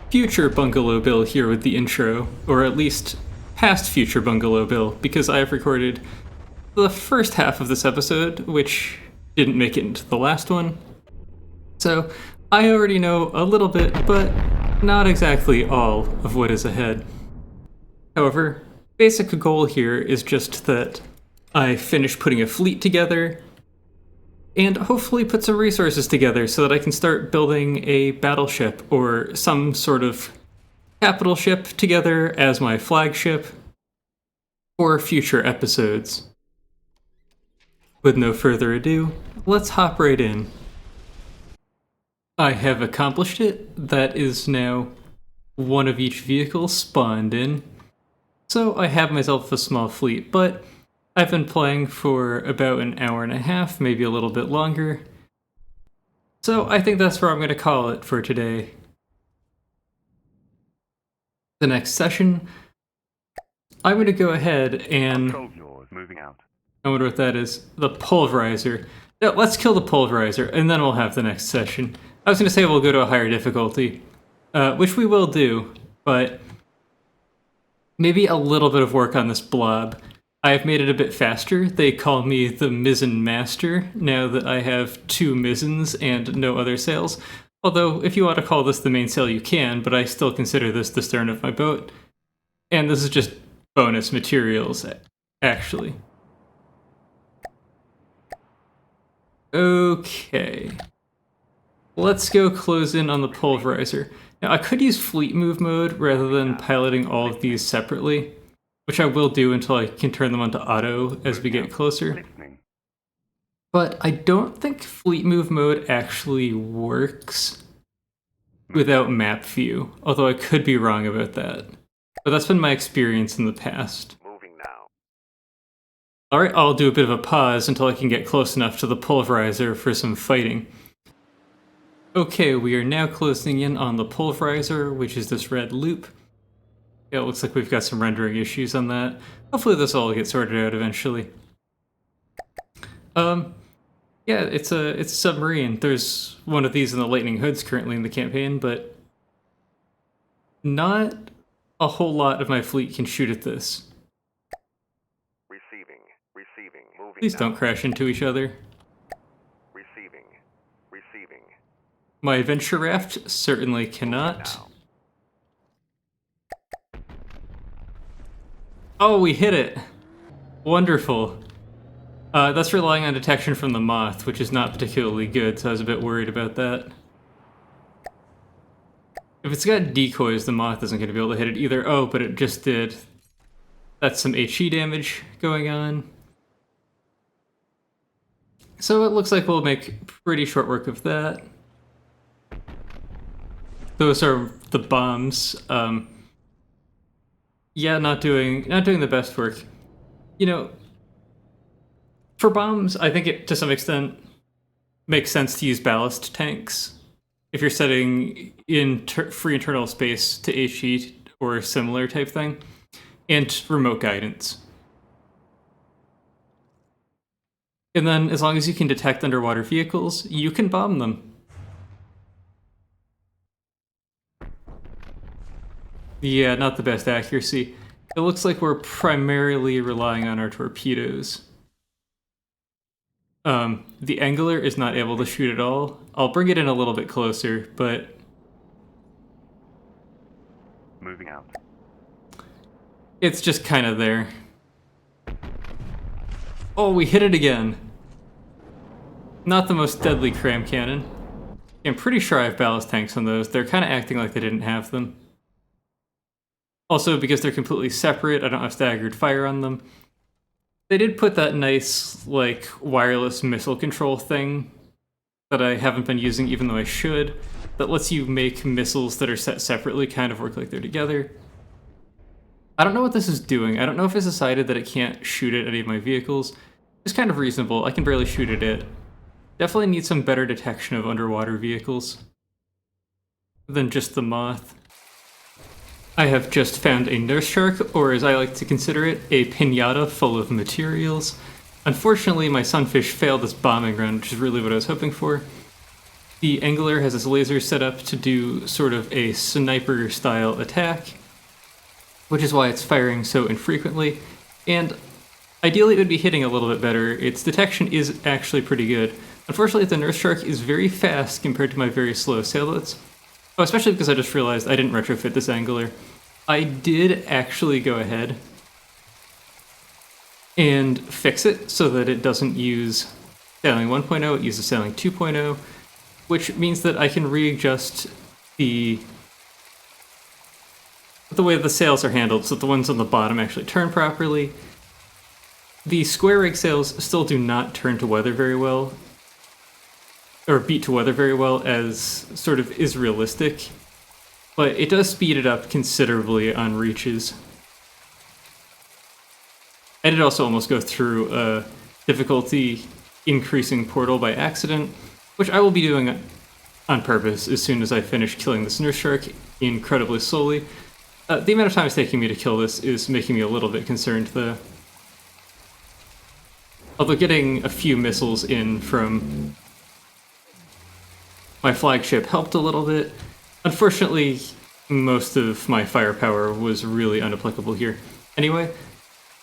future Bungalow Bill here with the intro, or at least past future Bungalow Bill, because I have recorded the first half of this episode, which didn't make it into the last one. So I already know a little bit, but not exactly all of what is ahead. However, basic goal here is just that I finish putting a fleet together and hopefully put some resources together so that I can start building a battleship or some sort of capital ship together as my flagship for future episodes. With no further ado, let's hop right in. I have accomplished it. That is now one of each vehicle spawned in. So I have myself a small fleet, but I've been playing for about an hour and a half, maybe a little bit longer. So I think that's where I'm going to call it for today. The next session, I'm going to go ahead and... I wonder what that is. The pulverizer. No, let's kill the pulverizer, and then we'll have the next session. I was going to say we'll go to a higher difficulty, which we will do, but maybe a little bit of work on this blob. I have made it a bit faster. They call me the mizzen master now that I have 2 mizzens and no other sails. Although, if you want to call this the main sail, you can, but I still consider this the stern of my boat. And this is just bonus materials, actually. Okay. Let's go close in on the pulverizer. Now, I could use fleet move mode rather than piloting all of these separately, which I will do until I can turn them onto auto as we get closer. But I don't think fleet move mode actually works without map view, although I could be wrong about that. But that's been my experience in the past. Alright, I'll do a bit of a pause until I can get close enough to the pulverizer for some fighting. Okay, we are now closing in on the pulverizer, which is this red loop. Yeah, it looks like we've got some rendering issues on that. Hopefully this will all get sorted out eventually. Yeah, it's a submarine. There's one of these in the Lightning Hoods currently in the campaign, but not a whole lot of my fleet can shoot at this. Receiving, moving. Please don't crash into each other. Receiving. My adventure raft certainly cannot. Oh, we hit it! Wonderful. That's relying on detection from the moth, which is not particularly good, so I was a bit worried about that. If it's got decoys, the moth isn't going to be able to hit it either. Oh, but it just did. That's some HE damage going on. So it looks like we'll make pretty short work of that. Those are the bombs. Yeah, not doing the best work. You know, for bombs, I think it, to some extent, makes sense to use ballast tanks. If you're setting in free internal space to HE or similar type thing, and remote guidance. And then, as long as you can detect underwater vehicles, you can bomb them. Yeah, not the best accuracy. It looks like we're primarily relying on our torpedoes. The angler is not able to shoot at all. I'll bring it in a little bit closer, but... Moving out. It's just kind of there. Oh, we hit it again. Not the most deadly cram cannon. I'm pretty sure I have ballast tanks on those. They're kind of acting like they didn't have them. Also, because they're completely separate, I don't have staggered fire on them. They did put that nice, like, wireless missile control thing that I haven't been using even though I should, that lets you make missiles that are set separately kind of work like they're together. I don't know what this is doing. I don't know if it's decided that it can't shoot at any of my vehicles. It's kind of reasonable. I can barely shoot at it. Definitely need some better detection of underwater vehicles than just the moth. I have just found a nurse shark, or as I like to consider it, a pinata full of materials. Unfortunately, my sunfish failed this bombing run, which is really what I was hoping for. The Angler has his laser set up to do sort of a sniper-style attack, which is why it's firing so infrequently, and ideally it would be hitting a little bit better. Its detection is actually pretty good. Unfortunately, the Nurse Shark is very fast compared to my very slow sailboats. Oh, especially because I just realized I didn't retrofit this Angler. I did actually go ahead and fix it so that it doesn't use Sailing 1.0, it uses Sailing 2.0, which means that I can readjust the way the sails are handled so that the ones on the bottom actually turn properly. The square rig sails still do not turn to weather very well, or beat to weather very well, as sort of is realistic, but it does speed it up considerably on reaches. I did also almost go through a difficulty increasing portal by accident, which I will be doing on purpose as soon as I finish killing this Nurse Shark incredibly slowly. The amount of time it's taking me to kill this is making me a little bit concerned, though. Although getting a few missiles in from my flagship helped a little bit. Unfortunately, most of my firepower was really unapplicable here. Anyway,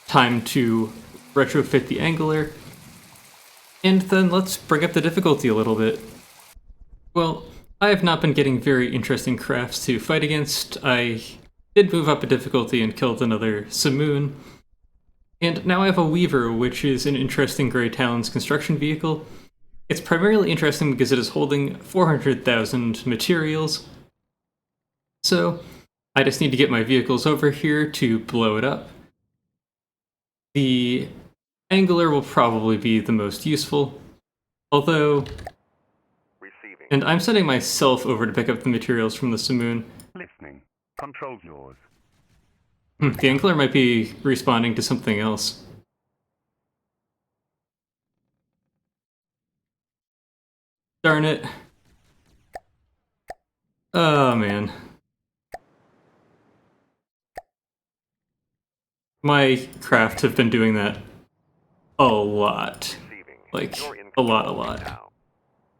time to retrofit the Angler, and then let's bring up the difficulty a little bit. Well, I have not been getting very interesting crafts to fight against. I did move up a difficulty and killed another Simoon, and now I have a Weaver, which is an interesting Grey Talons construction vehicle. It's primarily interesting because it is holding 400,000 materials, so I just need to get my vehicles over here to blow it up. The Angler will probably be the most useful, although... Receiving. And I'm sending myself over to pick up the materials from the Simoon. Listening. Control yours. The Angler might be responding to something else. Darn it. Oh, man. My craft have been doing that a lot. Receiving. Like, You're in a lot.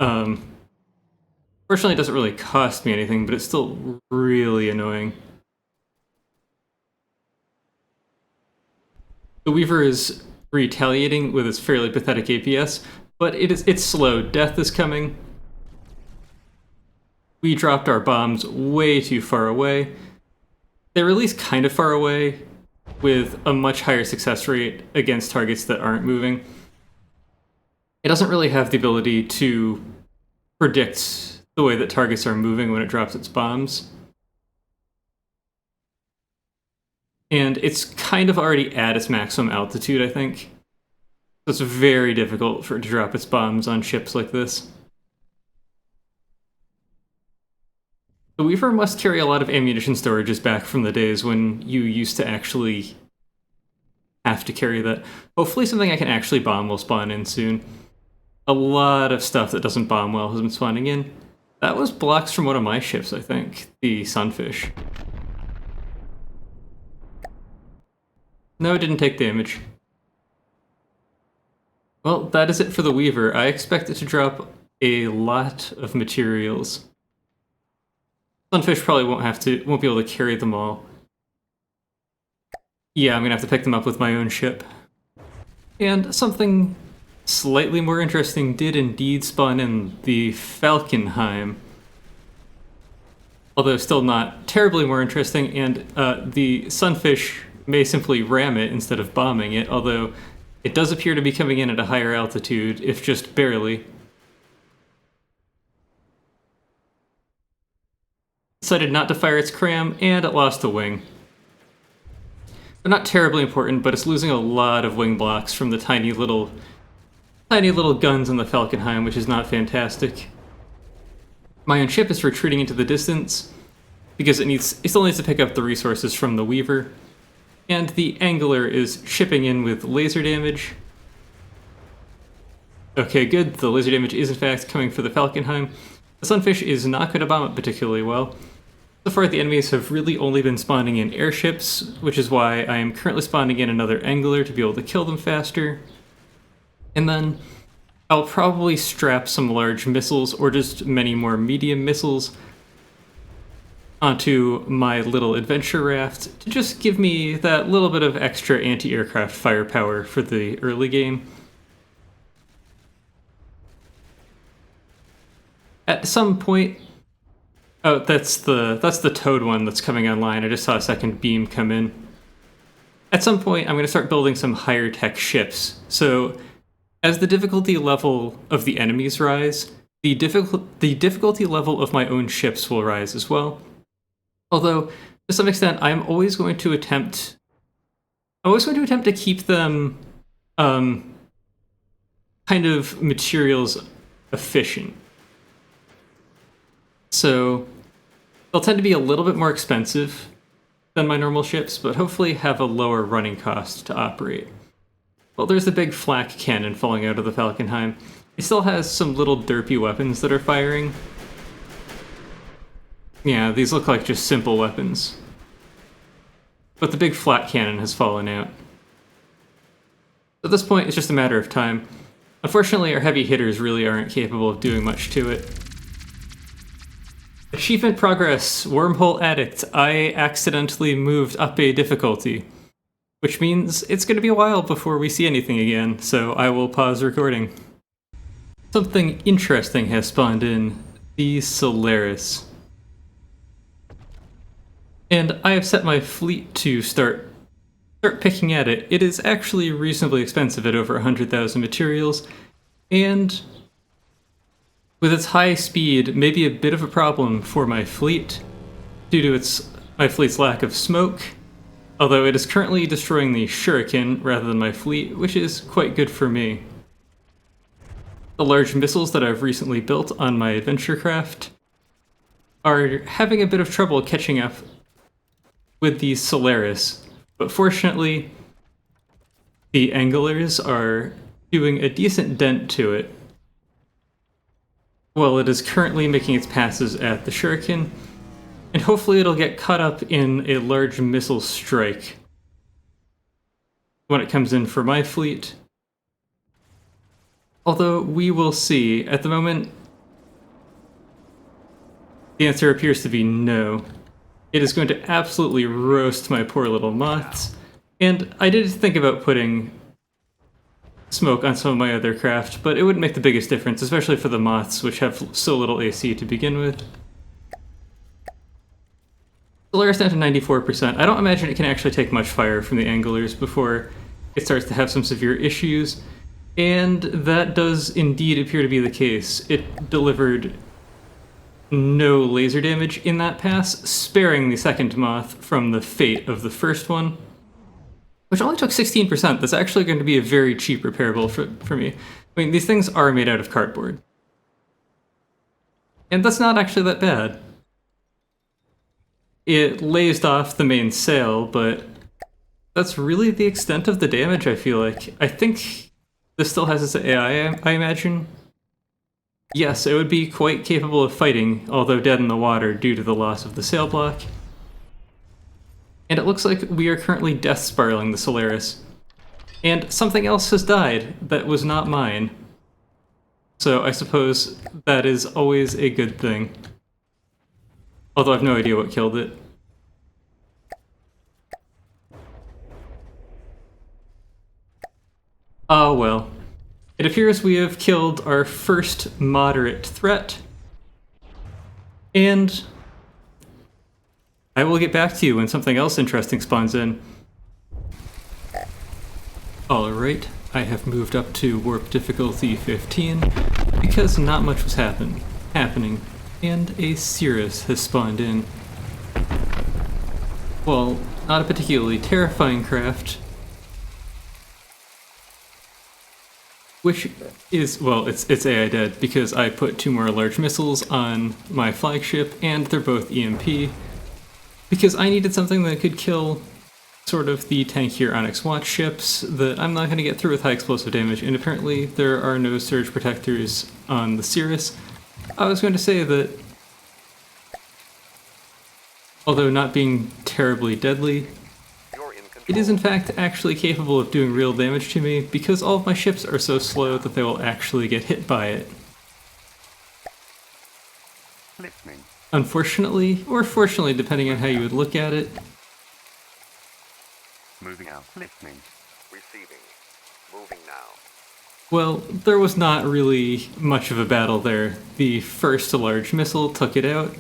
now. Fortunately, it doesn't really cost me anything, but it's still really annoying. The Weaver is retaliating with its fairly pathetic APS, but it's slow. Death is coming. We dropped our bombs way too far away. They're at least kind of far away, with a much higher success rate against targets that aren't moving. It doesn't really have the ability to predict the way that targets are moving when it drops its bombs. And it's kind of already at its maximum altitude, I think. So it's very difficult for it to drop its bombs on ships like this. The Weaver must carry a lot of ammunition storages back from the days when you used to actually have to carry that. Hopefully something I can actually bomb will spawn in soon. A lot of stuff that doesn't bomb well has been spawning in. That was blocks from one of my ships, I think. The Sunfish. No, it didn't take damage. Well, that is it for the Weaver. I expect it to drop a lot of materials. Sunfish probably won't be able to carry them all. Yeah, I'm gonna have to pick them up with my own ship. And something slightly more interesting did indeed spawn in the Falconheim. Although still not terribly more interesting, and the Sunfish may simply ram it instead of bombing it, although it does appear to be coming in at a higher altitude, if just barely. Decided not to fire its cram, and it lost a wing. They're not terribly important, but it's losing a lot of wing blocks from the tiny little guns on the Falconheim, which is not fantastic. My own ship is retreating into the distance, because it still needs to pick up the resources from the Weaver. And the Angler is shipping in with laser damage. Okay, good. The laser damage is in fact coming for the Falconheim. The Sunfish is not going to bomb it particularly well. So far, the enemies have really only been spawning in airships, which is why I am currently spawning in another Angler to be able to kill them faster. And then I'll probably strap some large missiles or just many more medium missiles onto my little adventure raft to just give me that little bit of extra anti-aircraft firepower for the early game. At some point... Oh, that's the Toad one that's coming online. I just saw a second beam come in. At some point, I'm going to start building some higher tech ships. So, as the difficulty level of the enemies rise, the difficulty level of my own ships will rise as well. Although, to some extent, I'm always going to attempt to keep them kind of materials efficient. So they'll tend to be a little bit more expensive than my normal ships, but hopefully have a lower running cost to operate. Well, there's the big flak cannon falling out of the Falconheim. It still has some little derpy weapons that are firing. Yeah, these look like just simple weapons. But the big flak cannon has fallen out. At this point, it's just a matter of time. Unfortunately, our heavy hitters really aren't capable of doing much to it. Achievement progress, Wormhole Addict. I accidentally moved up a difficulty, which means it's going to be a while before we see anything again, so I will pause recording. Something interesting has spawned in, the Solaris. And I have set my fleet to start picking at it. It is actually reasonably expensive at over 100,000 materials, and with its high speed, maybe a bit of a problem for my fleet due to my fleet's lack of smoke, although it is currently destroying the Shuriken rather than my fleet, which is quite good for me. The large missiles that I've recently built on my adventure craft are having a bit of trouble catching up with the Solaris, but fortunately, the Anglers are doing a decent dent to it. Well, it is currently making its passes at the Shuriken, and hopefully it'll get caught up in a large missile strike when it comes in for my fleet. Although, we will see. At the moment, the answer appears to be no. It is going to absolutely roast my poor little moths, and I did think about putting smoke on some of my other craft, but it wouldn't make the biggest difference, especially for the moths, which have so little AC to begin with. Solaris down to 94%. I don't imagine it can actually take much fire from the Anglers before it starts to have some severe issues, and that does indeed appear to be the case. It delivered no laser damage in that pass, sparing the second moth from the fate of the first one, which only took 16%. That's actually going to be a very cheap repairable for me. I mean, these things are made out of cardboard. And that's not actually that bad. It lased off the main sail, but that's really the extent of the damage, I feel like. I think this still has its AI, I imagine. Yes, it would be quite capable of fighting, although dead in the water due to the loss of the sail block. And it looks like we are currently death spiraling the Solaris. And something else has died that was not mine. So I suppose that is always a good thing. Although I have no idea what killed it. Oh well. It appears we have killed our first moderate threat. And I will get back to you when something else interesting spawns in. Alright, I have moved up to warp difficulty 15 because not much was happening, and a Cirrus has spawned in. Well, not a particularly terrifying craft, which is, well, it's AI dead because I put 2 more large missiles on my flagship, and they're both EMP. Because I needed something that could kill sort of the tankier Onyx Watch ships that I'm not going to get through with high explosive damage, and apparently there are no surge protectors on the Cirrus. I was going to say that, although not being terribly deadly, it is in fact actually capable of doing real damage to me because all of my ships are so slow that they will actually get hit by it. Listening. Unfortunately, or fortunately depending on how you would look at it, Moving out. Listening. Receiving. Moving now. well, there was not really much of a battle there. The first large missile took it out,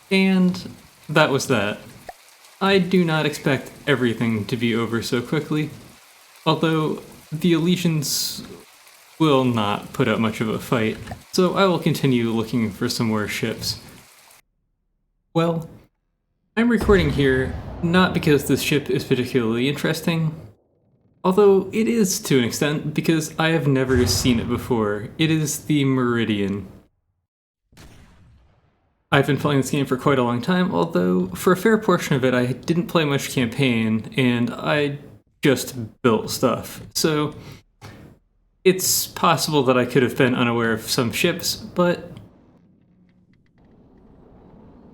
and that was that. I do not expect everything to be over so quickly, although the Allegiance will not put up much of a fight, so I will continue looking for some more ships. Well, I'm recording here not because this ship is particularly interesting, although it is to an extent because I have never seen it before. It is the Meridian. I've been playing this game for quite a long time, although for a fair portion of it I didn't play much campaign and I just built stuff. So it's possible that I could have been unaware of some ships, but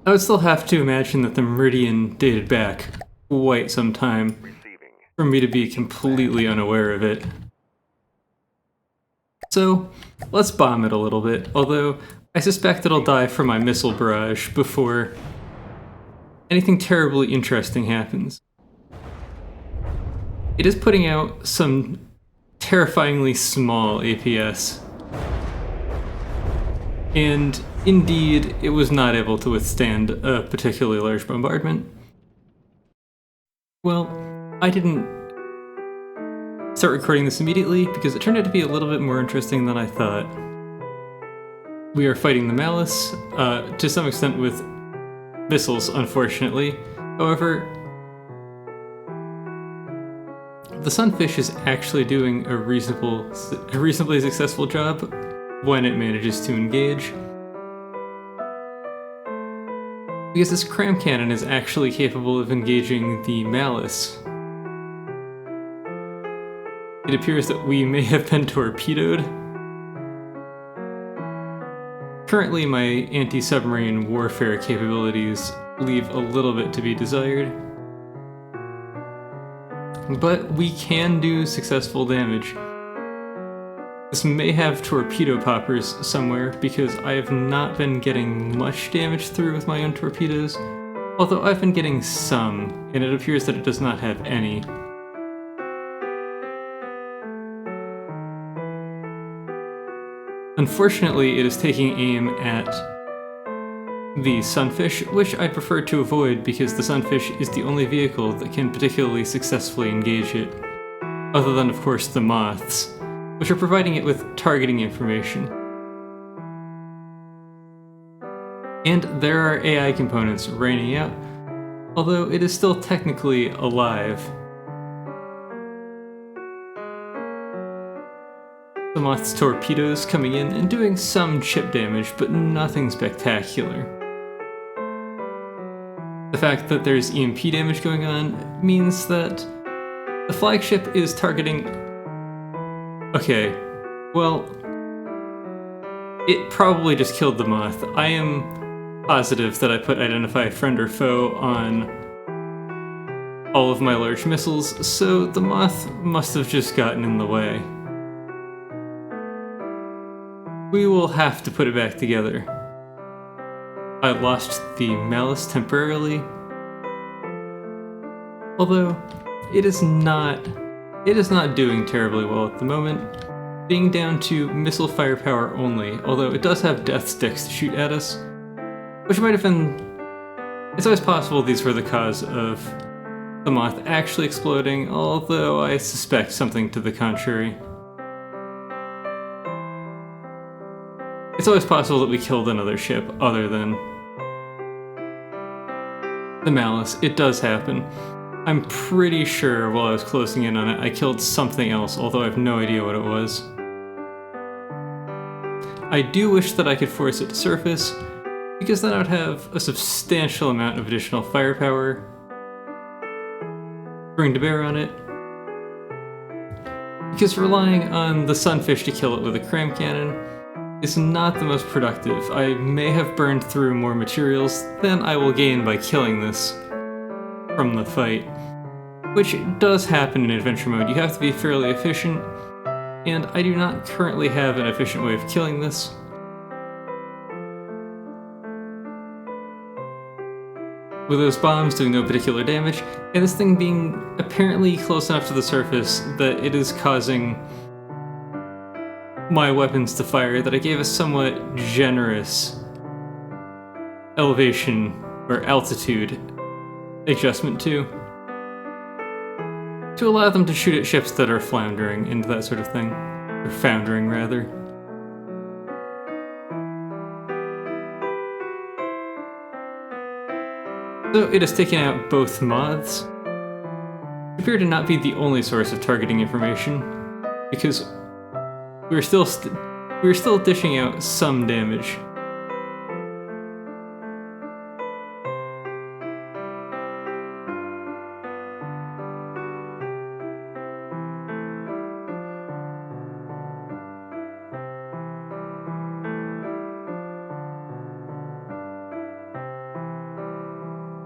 I would still have to imagine that the Meridian dated back quite some time Receiving. for me to be completely unaware of it. So let's bomb it a little bit, although I suspect it'll die from my missile barrage before anything terribly interesting happens. It is putting out some terrifyingly small APS, and indeed it was not able to withstand a particularly large bombardment. Well, I didn't start recording this immediately because it turned out to be a little bit more interesting than I thought. We are fighting the Malice, to some extent with missiles, unfortunately. However, the Sunfish is actually doing a reasonably successful job when it manages to engage. Because this cram cannon is actually capable of engaging the Malice. It appears that we may have been torpedoed. Currently, my anti-submarine warfare capabilities leave a little bit to be desired. But we can do successful damage. This may have torpedo poppers somewhere because I have not been getting much damage through with my own torpedoes, although I've been getting some, and it appears that it does not have any. Unfortunately, it is taking aim at the Sunfish, which I prefer to avoid because the Sunfish is the only vehicle that can particularly successfully engage it, other than, of course, the Moths, which are providing it with targeting information. And there are AI components raining out, although it is still technically alive. The Moth's torpedoes coming in and doing some chip damage, but nothing spectacular. The fact that there's EMP damage going on means that the flagship is targeting... Okay, well, it probably just killed the Moth. I am positive that I put identify friend or foe on all of my large missiles, so the Moth must have just gotten in the way. We will have to put it back together. I lost the Malice temporarily, although it is not doing terribly well at the moment, being down to missile firepower only, although it does have death sticks to shoot at us, which might have been... It's always possible these were the cause of the Moth actually exploding, although I suspect something to the contrary. It's always possible that we killed another ship other than the Malice. It does happen. I'm pretty sure while I was closing in on it, I killed something else, although I have no idea what it was. I do wish that I could force it to surface, because then I would have a substantial amount of additional firepower bring to bear on it. Because relying on the Sunfish to kill it with a cram cannon is not the most productive. I may have burned through more materials than I will gain by killing this from the fight, which does happen in adventure mode. You have to be fairly efficient, and I do not currently have an efficient way of killing this. With those bombs doing no particular damage, and this thing being apparently close enough to the surface that it is causing my weapons to fire that I gave a somewhat generous elevation or altitude adjustment to allow them to shoot at ships that are floundering and that sort of thing, or foundering rather. So it has taken out both moths. They appear to not be the only source of targeting information, because we're still dishing out some damage.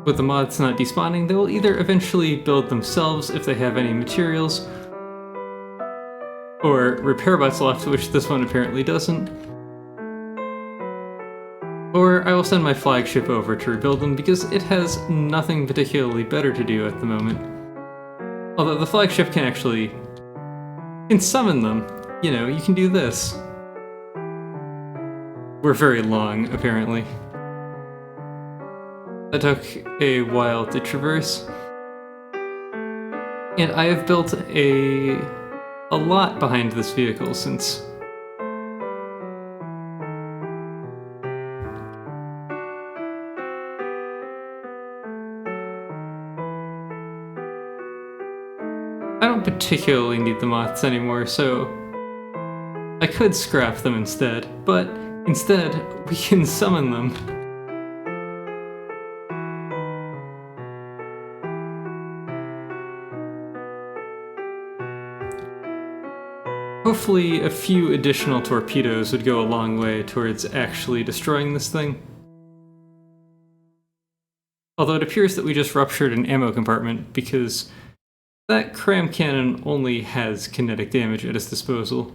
With the moths not despawning, they will either eventually build themselves if they have any materials, or repair bots left, which this one apparently doesn't. Or I will send my flagship over to rebuild them because it has nothing particularly better to do at the moment. Although the flagship can summon them. You know, you can do this. We're very long, apparently. That took a while to traverse. And I have built a lot behind this vehicle since I don't particularly need the moths anymore, so I could scrap them instead, but instead we can summon them. Hopefully a few additional torpedoes would go a long way towards actually destroying this thing. Although it appears that we just ruptured an ammo compartment because that cram cannon only has kinetic damage at its disposal.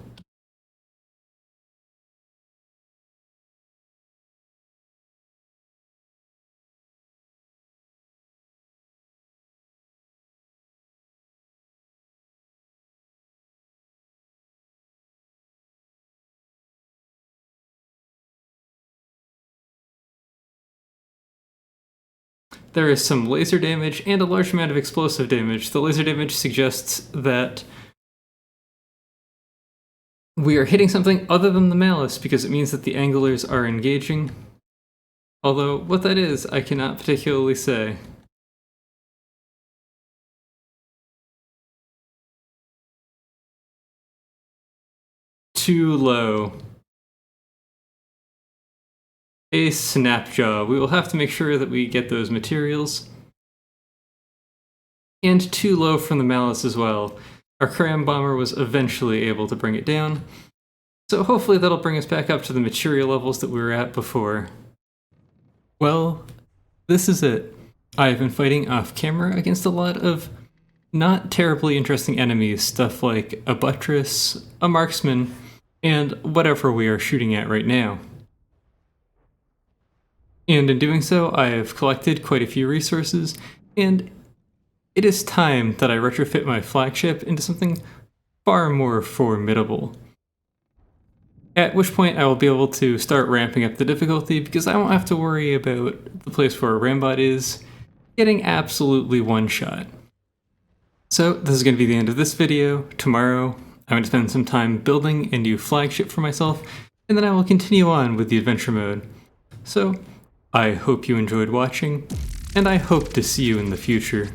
There is some laser damage and a large amount of explosive damage. The laser damage suggests that we are hitting something other than the Malice because it means that the anglers are engaging. Although, what that is, I cannot particularly say. Too low. A snapjaw. We will have to make sure that we get those materials. And too low from the Malice as well. Our cram bomber was eventually able to bring it down, so hopefully that'll bring us back up to the material levels that we were at before. Well, this is it. I've been fighting off camera against a lot of not terribly interesting enemies, stuff like a buttress, a marksman, and whatever we are shooting at right now. And in doing so, I have collected quite a few resources, and it is time that I retrofit my flagship into something far more formidable. At which point I will be able to start ramping up the difficulty because I won't have to worry about the place where a Rambot is getting absolutely one shot. So this is going to be the end of this video. Tomorrow I'm going to spend some time building a new flagship for myself, and then I will continue on with the adventure mode. So I hope you enjoyed watching, and I hope to see you in the future.